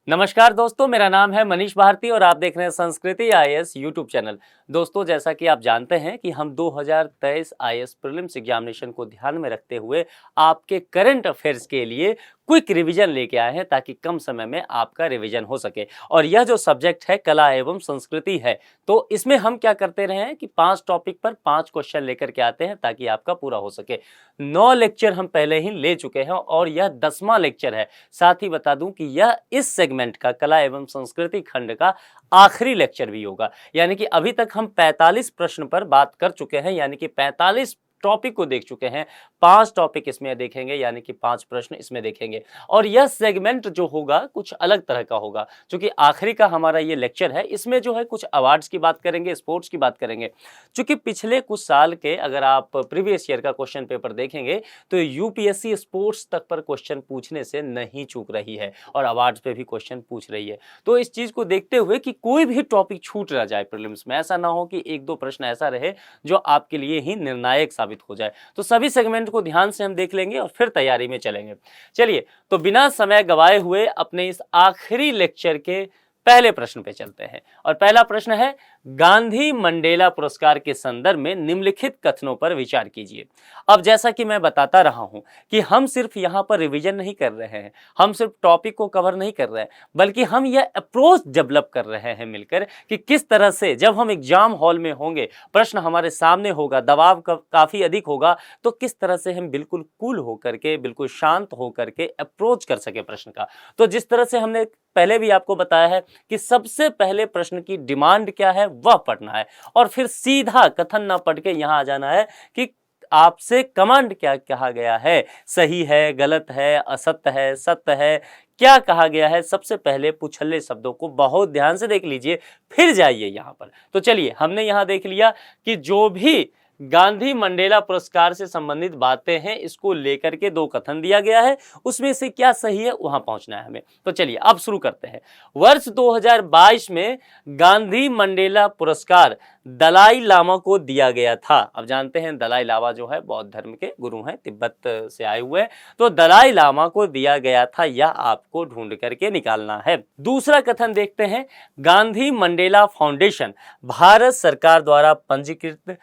नमस्कार दोस्तों, मेरा नाम है मनीष भारती और आप देख रहे हैं संस्कृति आईएएस यूट्यूब चैनल। दोस्तों, जैसा कि आप जानते हैं कि हम 2023 आईएएस प्रीलिम्स एग्जामिनेशन को ध्यान में रखते हुए आपके करंट अफेयर्स के लिए क्विक रिवीजन लेके आए हैं ताकि कम समय में आपका रिवीजन हो सके। और यह जो सब्जेक्ट है कला एवं संस्कृति है, तो इसमें हम क्या करते रहे हैं कि 5 टॉपिक पर 5 क्वेश्चन लेकर के आते हैं ताकि आपका पूरा हो सके। 9 लेक्चर हम पहले ही ले चुके हैं और यह 10वां लेक्चर है। साथ ही बता दूं कि यह इस सेगमेंट का कला एवं संस्कृति खंड का आखिरी लेक्चर भी होगा। यानी कि अभी तक हम 45 प्रश्न पर बात कर चुके हैं, यानी कि 45 टॉपिक को देख चुके हैं। 5 टॉपिक इसमें देखेंगे, यानी कि 5 प्रश्न इसमें देखेंगे। और यह सेगमेंट जो होगा कुछ अलग तरह का होगा, क्योंकि आखिरी का हमारा ये लेक्चर है। इसमें जो है कुछ अवार्ड्स की बात करेंगे, स्पोर्ट्स की बात करेंगे। क्योंकि पिछले कुछ साल के अगर आप प्रीवियस ईयर का क्वेश्चन पेपर देखेंगे तो यूपीएससी स्पोर्ट्स तक पर क्वेश्चन पूछने से नहीं चूक रही है और अवार्ड्स पे भी क्वेश्चन पूछ रही है। तो इस चीज को देखते हुए कि कोई भी टॉपिक छूट ना जाए प्रीलिम्स में, ऐसा ना हो कि 1-2 प्रश्न ऐसा रहे जो आपके लिए ही निर्णायक साबित हो जाए। तो सभी सेगमेंट को ध्यान से हम देख लेंगे और फिर तैयारी में चलेंगे। चलिए, तो बिना समय गवाए हुए अपने इस आखिरी लेक्चर के पहले प्रश्न पे चलते हैं। और पहला प्रश्न है, गांधी मंडेला पुरस्कार के संदर्भ में निम्नलिखित कथनों पर विचार कीजिए। अब जैसा कि मैं बताता रहा हूं कि हम सिर्फ यहां पर रिवीजन नहीं कर रहे हैं, हम सिर्फ टॉपिक को कवर नहीं कर रहे हैं, बल्कि हम यह अप्रोच डेवलप कर रहे हैं मिलकर कि किस तरह से जब हम एग्जाम हॉल में होंगे, प्रश्न हमारे सामने होगा, दबाव काफी अधिक होगा, तो किस तरह से हम बिल्कुल कूल होकर के, बिल्कुल शांत होकर के अप्रोच कर सके प्रश्न का। तो जिस तरह से हमने पहले भी आपको बताया है कि सबसे पहले प्रश्न की डिमांड क्या है वह पढ़ना है और फिर सीधा कथन ना पढ़ के यहां आ जाना है कि आपसे कमांड क्या कहा गया है, सही है, गलत है, असत्य है, सत्य है, क्या कहा गया है। सबसे पहले पुछल्ले शब्दों को बहुत ध्यान से देख लीजिए, फिर जाइए यहां पर। तो चलिए, हमने यहां देख लिया कि जो भी गांधी मंडेला पुरस्कार से संबंधित बातें हैं, इसको लेकर के 2 कथन दिया गया है, उसमें से क्या सही है वहां पहुंचना है हमें। तो चलिए अब शुरू करते हैं। वर्ष 2022 में गांधी मंडेला पुरस्कार दलाई लामा को दिया गया था। अब जानते हैं दलाई लामा जो है बौद्ध धर्म के गुरु हैं, तिब्बत से आए हुए हैं। तो दलाई लामा को दिया गया था, यह आपको ढूंढ करके निकालना है। दूसरा कथन देखते हैं, गांधी मंडेला फाउंडेशन भारत सरकार द्वारा पंजीकृत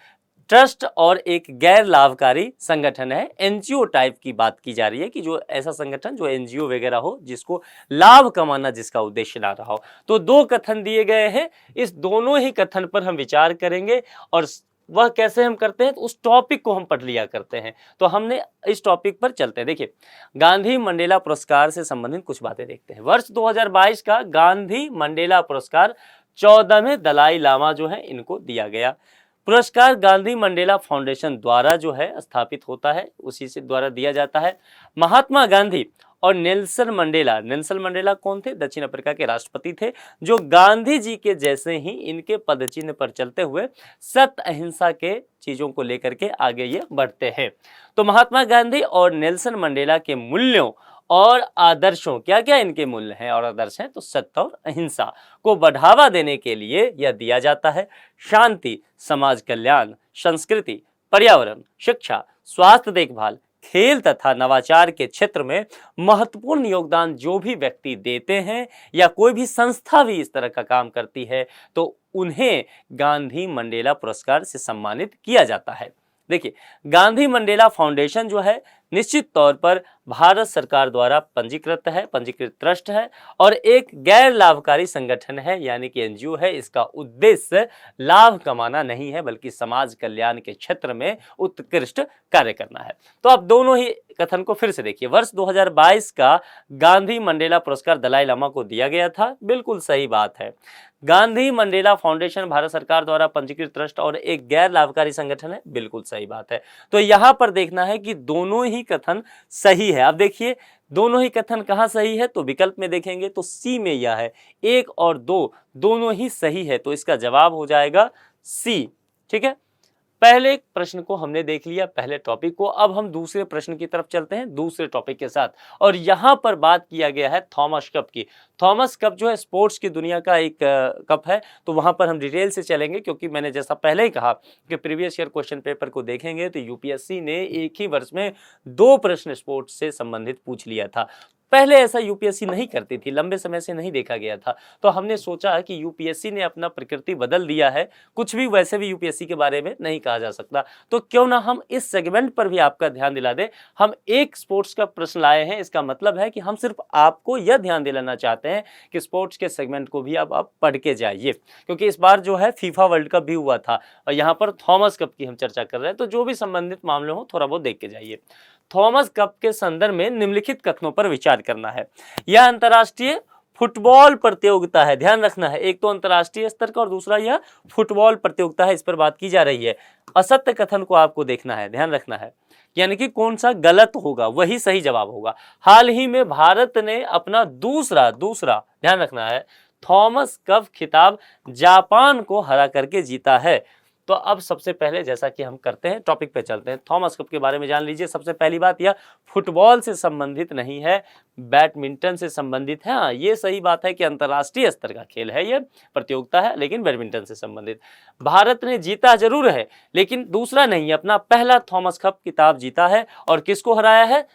ट्रस्ट और एक गैर लाभकारी संगठन है। एनजीओ टाइप की बात की जा रही है कि जो ऐसा संगठन जो एनजीओ वगैरह हो, जिसको लाभ कमाना जिसका उद्देश्य ना रहा हो। तो 2 कथन दिए गए हैं, इस दोनों ही कथन पर हम विचार करेंगे और वह कैसे हम करते हैं, तो उस टॉपिक को हम पढ़ लिया करते हैं। तो हमने इस टॉपिक पर चलते हैं। देखिए, गांधी मंडेला पुरस्कार से संबंधित कुछ बातें देखते हैं। वर्ष 2022 का गांधी मंडेला पुरस्कार 14वें दलाई लामा जो है इनको दिया गया। पुरस्कार गांधी मंडेला फाउंडेशन द्वारा जो है स्थापित होता है, उसी से द्वारा दिया जाता है। महात्मा गांधी और नेल्सन मंडेला कौन थे? दक्षिण अफ्रीका के राष्ट्रपति थे, जो गांधी जी के जैसे ही इनके पद चिन्ह पर चलते हुए सत्य अहिंसा के चीजों को लेकर के आगे ये बढ़ते हैं। तो महात्मा गांधी और नेल्सन मंडेला के मूल्यों और आदर्शों, क्या क्या इनके मूल्य हैं और आदर्श हैं, तो सत्य और अहिंसा को बढ़ावा देने के लिए यह दिया जाता है। शांति, समाज कल्याण, संस्कृति, पर्यावरण, शिक्षा, स्वास्थ्य देखभाल, खेल तथा नवाचार के क्षेत्र में महत्वपूर्ण योगदान जो भी व्यक्ति देते हैं या कोई भी संस्था भी इस तरह का काम करती है, तो उन्हें गांधी मंडेला पुरस्कार से सम्मानित किया जाता है। देखिए, गांधी मंडेला फाउंडेशन जो है निश्चित तौर पर भारत सरकार द्वारा पंजीकृत ट्रस्ट है और एक गैर लाभकारी संगठन है, यानी कि एनजीओ है। इसका उद्देश्य लाभ कमाना नहीं है, बल्कि समाज कल्याण के क्षेत्र में उत्कृष्ट कार्य करना है। तो अब दोनों ही कथन को फिर से देखिए। वर्ष 2022 का गांधी मंडेला पुरस्कार दलाई लामा को दिया गया था, बिल्कुल सही बात है। गांधी मंडेला फाउंडेशन भारत सरकार द्वारा पंजीकृत ट्रस्ट और एक गैर लाभकारी संगठन है, बिल्कुल सही बात है। तो यहां पर देखना है कि दोनों ही कथन सही है। अब देखिए, दोनों ही कथन कहां सही है, तो विकल्प में देखेंगे तो सी में यह है, 1 और 2 दोनों ही सही है। तो इसका जवाब हो जाएगा सी। ठीक है, पहले प्रश्न को हमने देख लिया, पहले टॉपिक को। अब हम दूसरे प्रश्न की तरफ चलते हैं दूसरे टॉपिक के साथ। और यहां पर बात किया गया है थॉमस कप की। थॉमस कप जो है स्पोर्ट्स की दुनिया का एक कप है, तो वहां पर हम डिटेल से चलेंगे, क्योंकि मैंने जैसा पहले ही कहा कि प्रीवियस ईयर क्वेश्चन पेपर को देखेंगे तो यूपीएससी ने एक ही वर्ष में 2 प्रश्न स्पोर्ट्स से संबंधित पूछ लिया था। पहले ऐसा यूपीएससी नहीं करती थी, लंबे समय से नहीं देखा गया था। तो हमने सोचा कि यूपीएससी ने अपना प्रकृति बदल दिया है, कुछ भी वैसे भी यूपीएससी के बारे में नहीं कहा जा सकता, तो क्यों ना हम इस सेगमेंट पर भी आपका ध्यान दिला दें। हम एक स्पोर्ट्स का प्रश्न लाए हैं, इसका मतलब है कि हम सिर्फ आपको यह ध्यान दिलाना चाहते हैं कि स्पोर्ट्स के सेगमेंट को भी अब आप पढ़ के जाइए, क्योंकि इस बार जो है फीफा वर्ल्ड कप भी हुआ था और यहाँ पर थॉमस कप की हम चर्चा कर रहे हैं, तो जो भी संबंधित मामले हो थोड़ा बहुत देख के जाइए। थॉमस कप के संदर्भ में निम्नलिखित कथनों पर विचार करना है। यह अंतर्राष्ट्रीय फुटबॉल प्रतियोगिता है, ध्यान रखना है, एक तो अंतर्राष्ट्रीय स्तर का और दूसरा यह फुटबॉल प्रतियोगिता है, इस पर बात की जा रही है। असत्य कथन को आपको देखना है, ध्यान रखना है, यानी कि कौन सा गलत होगा वही सही जवाब होगा। हाल ही में भारत ने अपना दूसरा ध्यान रखना है थॉमस कप खिताब जापान को हरा करके जीता है। तो अब सबसे पहले जैसा कि हम करते हैं टॉपिक पे चलते हैं, थॉमस कप के बारे में जान लीजिए। सबसे पहली बात, यह फुटबॉल से संबंधित नहीं है, बैडमिंटन से संबंधित है। हाँ, ये सही बात है कि अंतर्राष्ट्रीय स्तर का खेल है, यह प्रतियोगिता है, लेकिन बैडमिंटन से संबंधित। भारत ने जीता जरूर है, लेकिन दूसरा नहीं, अपना पहला थॉमस कप खिताब जीता है और किसको हराया है?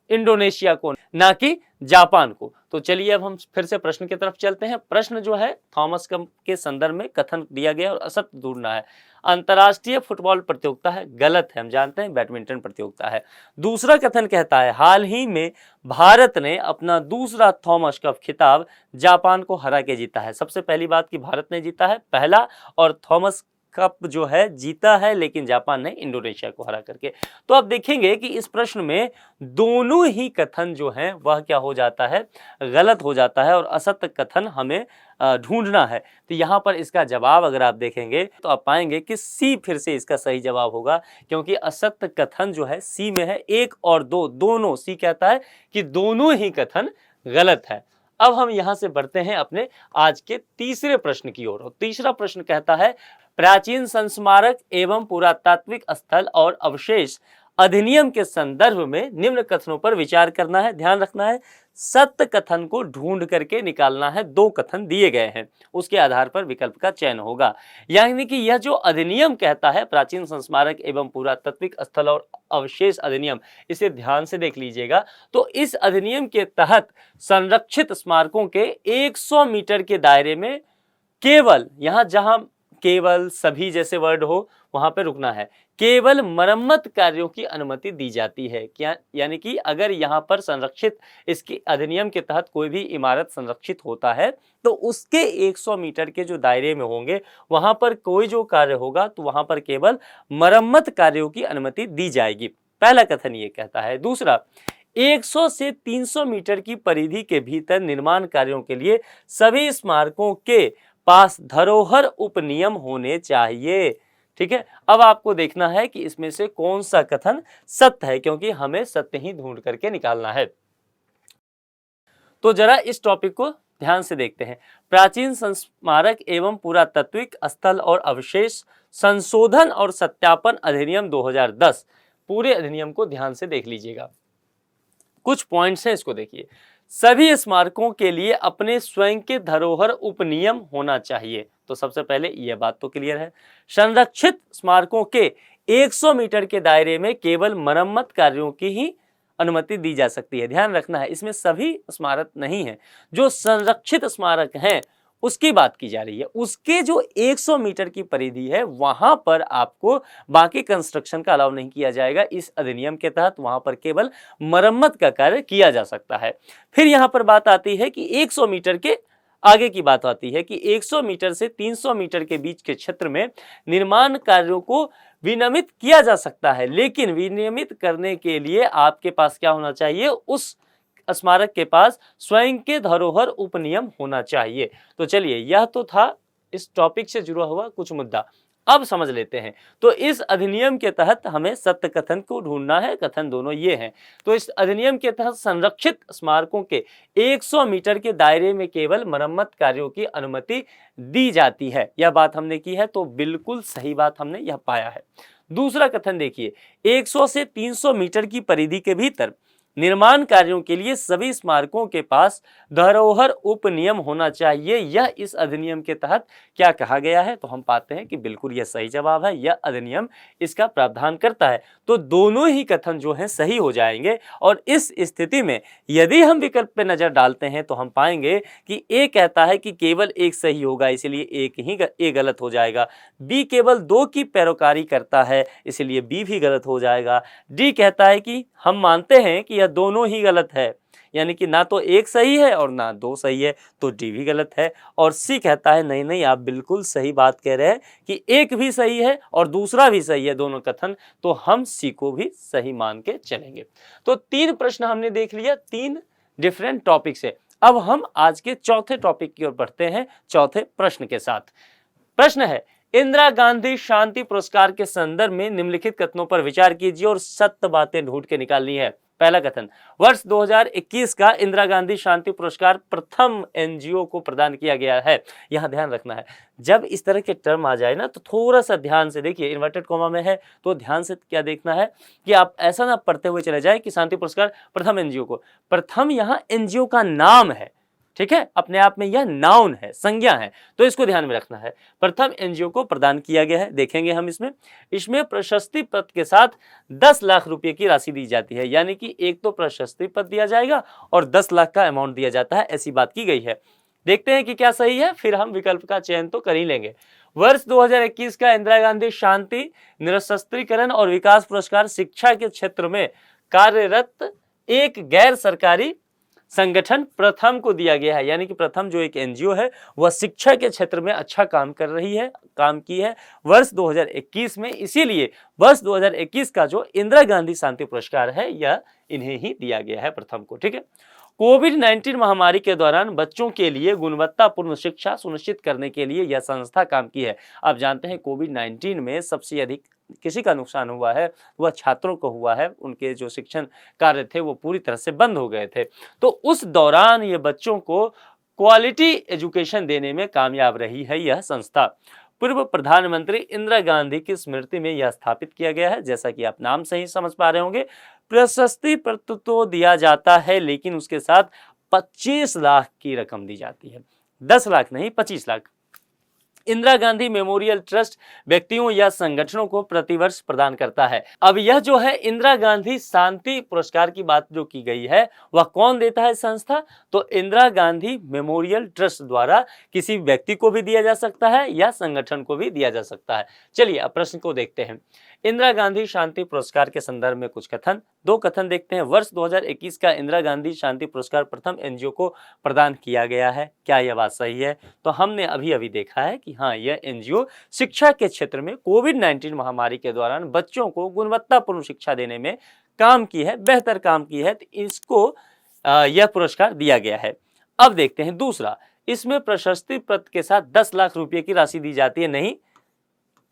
इंडोनेशिया को, ना कि जापान को। तो चलिए अब हम फिर से प्रश्न की तरफ चलते हैं। प्रश्न जो है थॉमस कप के संदर्भ में कथन दिया गया और असत्य ढूंढना है। अंतर्राष्ट्रीय फुटबॉल प्रतियोगिता है, गलत है, हम जानते हैं बैडमिंटन प्रतियोगिता है। दूसरा कथन कहता है हाल ही में भारत ने अपना दूसरा थॉमस कप खिताब जापान को हरा के जीता है। सबसे पहली बात कि भारत ने जीता है पहला, और थॉमस कप जो है जीता है, लेकिन जापान ने इंडोनेशिया को हरा करके। तो अब देखेंगे कि इस प्रश्न में दोनों ही कथन जो हैं वह क्या हो जाता है? गलत हो जाता है, और असत्य कथन हमें ढूंढना है। तो यहाँ पर इसका जवाब अगर आप देखेंगे तो आप पाएंगे कि सी फिर से इसका सही जवाब होगा, क्योंकि असत्य कथन जो है सी में है, 1 और 2 दोनों, सी कहता है कि दोनों ही कथन गलत है। अब हम यहाँ से बढ़ते हैं अपने आज के तीसरे प्रश्न की ओर। तीसरा प्रश्न कहता है प्राचीन संस्मारक एवं पुरातात्विक स्थल और अवशेष अधिनियम के संदर्भ में निम्न कथनों पर विचार करना है। ध्यान रखना है, सत्य कथन को ढूंढ करके निकालना है। 2 कथन दिए गए हैं, उसके आधार पर विकल्प का चयन होगा। यानी कि यह जो अधिनियम कहता है प्राचीन संस्मारक एवं पुरातात्विक स्थल और अवशेष अधिनियम, इसे ध्यान से देख लीजिएगा। तो इस अधिनियम के तहत संरक्षित स्मारकों के 100 मीटर के दायरे में केवल, यहां जहां केवल, सभी जैसे वर्ड हो वहां पे रुकना है, केवल मरम्मत कार्यों की अनुमति दी जाती है। क्या? यानी कि अगर यहाँ पर संरक्षित, इसके अधिनियम के तहत कोई भी इमारत संरक्षित होता है तो उसके 100 मीटर के जो दायरे में होंगे वहां पर कोई जो कार्य होगा तो वहां पर केवल मरम्मत कार्यों की अनुमति दी जाएगी। पहला कथन ये कहता है। दूसरा, 100 से 300 मीटर की परिधि के भीतर निर्माण कार्यों के लिए सभी स्मारकों के पास धरोहर उपनियम होने चाहिए। ठीक है, अब आपको देखना है कि इसमें से कौन सा कथन सत्य है, क्योंकि हमें सत्य ही ढूंढ करके निकालना है। तो जरा इस टॉपिक को ध्यान से देखते हैं। प्राचीन संस्मारक एवं पुरातात्विक स्थल और अवशेष संशोधन और सत्यापन अधिनियम 2010, पूरे अधिनियम को ध्यान से देख लीजिएगा। कुछ पॉइंट्स हैं, इसको देखिए। सभी स्मारकों के लिए अपने स्वयं के धरोहर उपनियम होना चाहिए। तो सबसे पहले यह बात तो क्लियर है। संरक्षित स्मारकों के 100 मीटर के दायरे में केवल मरम्मत कार्यों की ही अनुमति दी जा सकती है। ध्यान रखना है, इसमें सभी स्मारक नहीं है, जो संरक्षित स्मारक हैं उसकी बात की जा रही है। उसके जो 100 मीटर की परिधि है वहां पर आपको बाकी कंस्ट्रक्शन का अलाउ नहीं किया जाएगा इस अधिनियम के तहत, वहां पर केवल मरम्मत का कार्य किया जा सकता है। फिर यहां पर बात आती है कि 100 मीटर के आगे की बात आती है कि 100 मीटर से 300 मीटर के बीच के क्षेत्र में निर्माण कार्यों को विनियमित किया जा सकता है, लेकिन विनियमित करने के लिए आपके पास क्या होना चाहिए? उस स्मारक के पास स्वयं के धरोहर उपनियम होना चाहिए। तो चलिए, यह तो था इस टॉपिक से जुड़ा हुआ कुछ मुद्दा। अब समझ लेते हैं। तो इस अधिनियम के तहत हमें सत्य कथन को ढूंढना है। कथन दोनों ये हैं। तो इस अधिनियम के तहत संरक्षित स्मारकों के 100 मीटर के दायरे में केवल मरम्मत कार्यों की अनुमति दी जाती है। यह बात हमने की है, तो बिल्कुल सही बात हमने यह पाया है। दूसरा कथन देखिए, 100 से 300 मीटर की परिधि के भीतर निर्माण कार्यों के लिए सभी स्मारकों के पास धरोहर उपनियम होना चाहिए। यह इस अधिनियम के तहत क्या कहा गया है? तो हम पाते हैं कि बिल्कुल यह सही जवाब है, यह अधिनियम इसका प्रावधान करता है। तो दोनों ही कथन जो हैं सही हो जाएंगे। और इस स्थिति में यदि हम विकल्प पे नजर डालते हैं तो हम पाएंगे कि ए कहता है कि केवल एक सही होगा, इसलिए ए गलत हो जाएगा। बी केवल 2 की पैरोकारी करता है, इसलिए बी भी गलत हो जाएगा। डी कहता है कि हम मानते हैं कि यह दोनों ही गलत है, यानी कि ना तो एक सही है और ना 2 सही है, तो डी भी गलत है। और सी कहता है नहीं नहीं, आप बिल्कुल सही बात कह रहे हैं कि एक भी सही है और दूसरा भी सही है, दोनों कथन, तो हम सी को भी सही मान के चलेंगे। तो 3 प्रश्न हमने देख लिया 3 डिफरेंट टॉपिक से। अब हम आज के चौथे टॉपिक की ओर बढ़ते हैं, चौथे प्रश्न के साथ। प्रश्न है, इंदिरा गांधी शांति पुरस्कार के संदर्भ में निम्नलिखित कथनों पर विचार कीजिए और सत्य बातें ढूंढ के निकालनी है। पहला कथन, वर्ष 2021 का इंदिरा गांधी शांति पुरस्कार प्रथम एनजीओ को प्रदान किया गया है। यहां ध्यान रखना है, जब इस तरह के टर्म आ जाए ना तो थोड़ा सा ध्यान से देखिए, इन्वर्टेड कॉमा में है तो ध्यान से क्या देखना है कि आप ऐसा ना पढ़ते हुए चले जाए कि शांति पुरस्कार प्रथम एनजीओ को। प्रथम यहां एनजीओ का नाम है, ठीक है, अपने आप में यह नाउन है, संज्ञा है, तो इसको ध्यान में रखना है। प्रथम एनजीओ को प्रदान किया गया है, देखेंगे हम इसमें प्रशस्ति पत्र के साथ 10 लाख रुपए की राशि दी जाती है, यानी कि एक तो प्रशस्ति पत्र दिया जाएगा और 10 लाख का अमाउंट दिया जाता है, ऐसी बात की गई है। देखते हैं कि क्या सही है, फिर हम विकल्प का चयन तो कर ही लेंगे। वर्ष 2021 का इंदिरा गांधी शांति निरस्त्रीकरण और विकास पुरस्कार शिक्षा के क्षेत्र में कार्यरत एक गैर सरकारी संगठन प्रथम को दिया गया है, यानी कि प्रथम जो एक एनजीओ है वह शिक्षा के क्षेत्र में अच्छा काम की है वर्ष 2021 में, इसीलिए वर्ष 2021 का जो इंदिरा गांधी शांति पुरस्कार है यह इन्हें ही दिया गया है, प्रथम को, ठीक है। कोविड-19 महामारी के दौरान बच्चों के लिए गुणवत्तापूर्ण शिक्षा सुनिश्चित करने के लिए यह संस्था काम की है। आप जानते हैं कोविड-19 में सबसे अधिक किसी का नुकसान हुआ है वह छात्रों को हुआ है, उनके जो शिक्षण कार्य थे वो पूरी तरह से बंद हो गए थे। तो उस दौरान ये बच्चों को क्वालिटी एजुकेशन देने में कामयाब रही है यह संस्था। पूर्व प्रधानमंत्री इंदिरा गांधी की स्मृति में यह स्थापित किया गया है। जैसा कि आप नाम से ही समझ पा रहे होंगे, प्रशस्ति पत्र तो दिया जाता है लेकिन उसके साथ 25 लाख की रकम दी जाती है, 10 लाख नहीं 25 लाख। इंदिरा गांधी मेमोरियल ट्रस्ट व्यक्तियों या संगठनों को प्रतिवर्ष प्रदान करता है। अब यह जो है इंदिरा गांधी शांति पुरस्कार की बात जो की गई है वह कौन देता है संस्था? तो इंदिरा गांधी मेमोरियल ट्रस्ट द्वारा किसी व्यक्ति को भी दिया जा सकता है या संगठन को भी दिया जा सकता है। चलिए अब प्रश्न को देखते हैं। इंदिरा गांधी शांति पुरस्कार के संदर्भ में कुछ कथन, 2 कथन देखते हैं। वर्ष 2021 का इंदिरा गांधी शांति पुरस्कार प्रथम एनजीओ को प्रदान किया गया है, क्या यह बात सही है? तो हमने अभी देखा है कि हाँ, यह एनजीओ शिक्षा के क्षेत्र में कोविड-19 महामारी के दौरान बच्चों को गुणवत्तापूर्ण शिक्षा देने में काम की है, बेहतर काम की है, तो इसको यह पुरस्कार दिया गया है। अब देखते हैं दूसरा, इसमें प्रशस्ति पत्र के साथ 10 लाख रुपए की राशि दी जाती है, नहीं,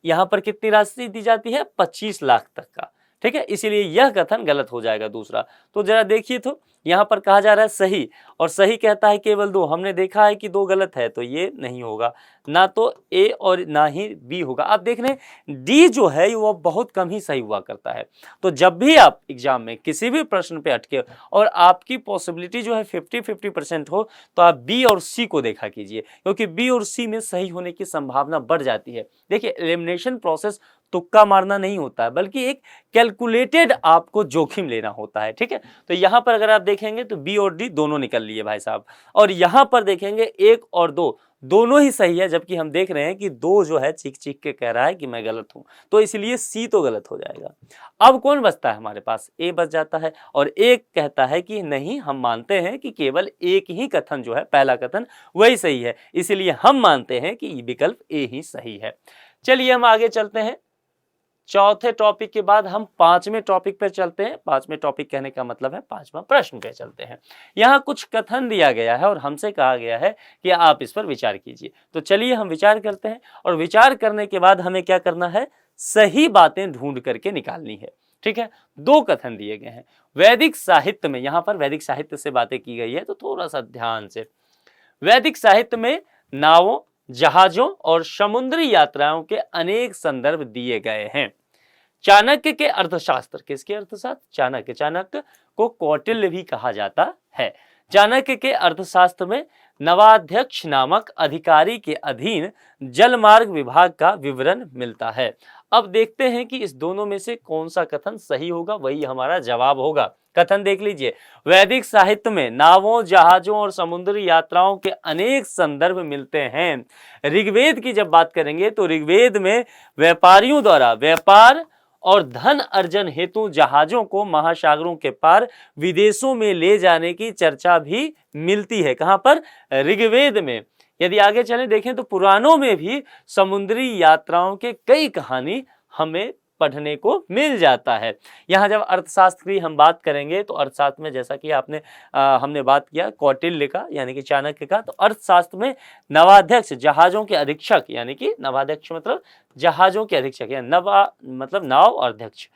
यहां पर कितनी राशि दी जाती है? 25 लाख तक का, ठीक है, इसीलिए यह कथन गलत हो जाएगा दूसरा। तो जरा देखिए, तो यहां पर कहा जा रहा है सही, और सही कहता है केवल 2, हमने देखा है कि 2 गलत है, तो ये नहीं होगा, ना तो ए और ना ही बी होगा। आप देख रहे हैं डी जो है वो बहुत कम ही सही हुआ करता है। तो जब भी आप एग्जाम में किसी भी प्रश्न पे अटके और आपकी पॉसिबिलिटी जो है 50-50% हो, तो आप बी और सी को देखा कीजिए, क्योंकि बी और सी में सही होने की संभावना बढ़ जाती है। देखिए, एलिमिनेशन प्रोसेस तुक्का मारना नहीं होता है, बल्कि एक कैलकुलेटेड आपको जोखिम लेना होता है, ठीक है। तो यहां पर अगर आप देखेंगे तो बी और डी दोनों निकल लिए भाई साहब, और यहां पर देखेंगे 1 और 2 दोनों ही सही है, जबकि हम देख रहे हैं कि 2 जो है चीख चीख के कह रहा है कि मैं गलत हूं, तो इसलिए सी तो गलत हो जाएगा। अब कौन बचता है हमारे पास? ए बच जाता है, और एक कहता है कि नहीं, हम मानते हैं कि केवल एक ही कथन जो है, पहला कथन, वही सही है, इसलिए हम मानते हैं कि विकल्प ए ही सही है। चलिए हम आगे चलते हैं। चौथे टॉपिक के बाद हम 5वें टॉपिक पर चलते हैं। 5वें टॉपिक कहने का मतलब है 5वां प्रश्न पे चलते हैं। यहाँ कुछ कथन दिया गया है और हमसे कहा गया है कि आप इस पर विचार कीजिए। तो चलिए हम विचार करते हैं, और विचार करने के बाद हमें क्या करना है? सही बातें ढूंढ करके निकालनी है, ठीक है। 2 कथन दिए गए हैं। वैदिक साहित्य में, यहाँ पर वैदिक साहित्य से बातें की गई है, तो थोड़ा सा ध्यान से। वैदिक साहित्य में नावों, जहाजों और समुद्री यात्राओं के अनेक संदर्भ दिए गए हैं। चाणक्य के अर्थशास्त्र, किसके अर्थशास्त्र? चाणक्य को कौटिल्य भी कहा जाता है। चाणक्य के अर्थशास्त्र में नवाध्यक्ष नामक अधिकारी के अधीन जलमार्ग विभाग का विवरण मिलता है। अब देखते हैं कि इस दोनों में से कौन सा कथन सही होगा, वही हमारा जवाब होगा। कथन देख लीजिए, वैदिक साहित्य में नावों, जहाजों और समुद्री यात्राओं के अनेक संदर्भ मिलते हैं। ऋग्वेद की जब बात करेंगे तो ऋग्वेद में व्यापारियों द्वारा व्यापार और धन अर्जन हेतु जहाजों को महासागरों के पार विदेशों में ले जाने की चर्चा भी मिलती है। कहां पर? ऋग्वेद में। यदि आगे चलें देखें तो पुराणों में भी समुद्री यात्राओं के कई कहानी हमें पढ़ने को मिल जाता है। यहाँ जब अर्थशास्त्र की हम बात करेंगे तो अर्थशास्त्र में जैसा कि हमने बात किया कौटिल्य का यानी कि चाणक्य का, तो अर्थशास्त्र में नवाध्यक्ष जहाजों के अधीक्षक यानी कि नवाध्यक्ष मतलब जहाजों के अधीक्षक या मतलब नाव और अध्यक्ष,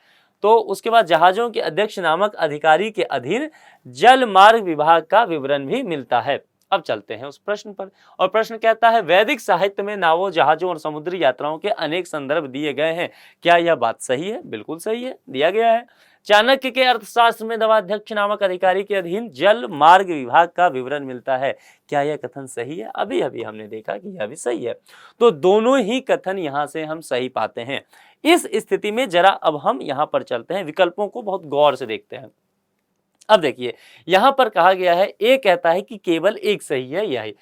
तो उसके बाद जहाजों के अध्यक्ष नामक अधिकारी के अधीन जल मार्ग विभाग का विवरण भी मिलता है। अब चलते हैं उस प्रश्न पर, और प्रश्न कहता है वैदिक साहित्य में नावों, जहाजों और समुद्री यात्राओं के अनेक संदर्भ दिए गए हैं, क्या यह बात सही है? बिल्कुल सही है, दिया गया है। चाणक्य के अर्थशास्त्र में नवाध्यक्ष नामक अधिकारी के अधीन जल मार्ग विभाग का विवरण मिलता है, क्या यह कथन सही है? अभी अभी हमने देखा कि यह भी सही है, तो दोनों ही कथन यहां से हम सही पाते हैं। इस स्थिति में जरा अब हम यहां पर चलते हैं, विकल्पों को बहुत गौर से देखते हैं। अब देखिए यहां पर कहा गया है, ए कहता है कि केवल एक सही है यही,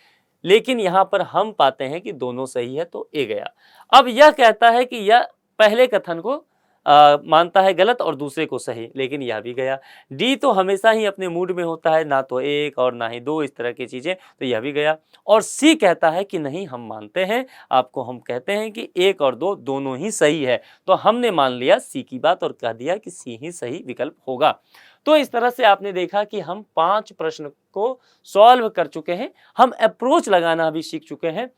लेकिन यहां पर हम पाते हैं कि दोनों सही है, तो ए गया। अब यह कहता है कि यह पहले कथन को मानता है गलत और दूसरे को सही, लेकिन यह भी गया। डी तो हमेशा ही अपने मूड में होता है, ना तो एक और ना ही दो, इस तरह की चीजें, तो यह भी गया। और सी कहता है कि नहीं, हम मानते हैं आपको, हम कहते हैं कि एक और दो दोनों ही सही है, तो हमने मान लिया सी की बात और कह दिया कि सी ही सही विकल्प होगा। तो इस तरह से आपने देखा कि हम 5 प्रश्न को सॉल्व कर चुके हैं, हम अप्रोच लगाना भी सीख चुके हैं।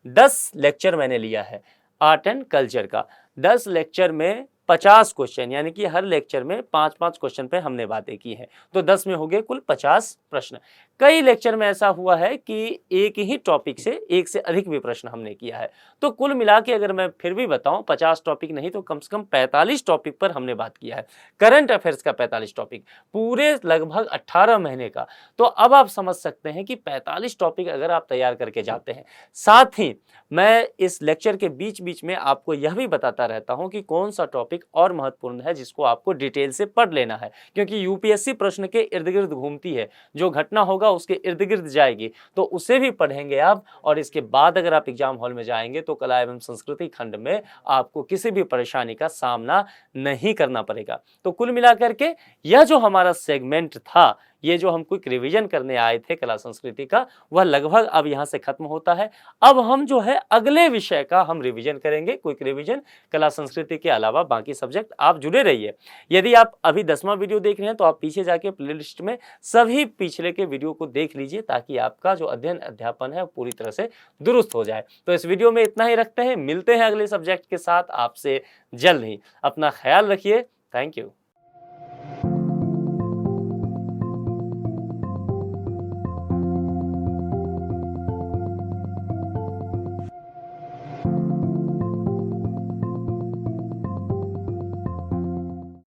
10 लेक्चर मैंने लिया है आर्ट एंड कल्चर का, 10 लेक्चर में 50 क्वेश्चन, यानी कि हर लेक्चर में 5-5 क्वेश्चन पे हमने बातें की हैं, तो 10 में हो गए कुल 50 प्रश्न। कई लेक्चर में ऐसा हुआ है कि एक ही टॉपिक से एक से अधिक भी प्रश्न हमने किया है, तो कुल मिला के अगर मैं फिर भी बताऊं 50 टॉपिक नहीं तो कम से कम 45 टॉपिक पर हमने बात किया है। करंट अफेयर्स का 45 टॉपिक, पूरे लगभग 18 महीने का, तो अब आप समझ सकते हैं कि 45 टॉपिक अगर आप तैयार करके जाते हैं। साथ ही मैं इस लेक्चर के बीच बीच में आपको यह भी बताता रहता हूं कि कौन सा टॉपिक और महत्वपूर्ण है जिसको आपको डिटेल से पढ़ लेना है, क्योंकि यूपीएससी प्रश्न के इर्द गिर्द घूमती है, जो घटना होगा उसके इर्द गिर्द जाएगी, तो उसे भी पढ़ेंगे आप। और इसके बाद अगर आप एग्जाम हॉल में जाएंगे तो कला एवं संस्कृति खंड में आपको किसी भी परेशानी का सामना नहीं करना पड़ेगा। तो कुल मिलाकर के यह जो हमारा सेगमेंट था, ये जो हम क्विक रिवीजन करने आए थे कला संस्कृति का, वह लगभग अब यहाँ से खत्म होता है। अब हम जो है अगले विषय का हम रिवीजन करेंगे, क्विक रिवीजन कला संस्कृति के अलावा बाकी सब्जेक्ट। आप जुड़े रहिए। यदि आप अभी 10वां वीडियो देख रहे हैं तो आप पीछे जाके प्लेलिस्ट में सभी पिछले के वीडियो को देख लीजिए, ताकि आपका जो अध्ययन अध्यापन है पूरी तरह से दुरुस्त हो जाए। तो इस वीडियो में इतना ही रखते हैं, मिलते हैं अगले सब्जेक्ट के साथ आपसे जल्द ही। अपना ख्याल रखिए। Thank you.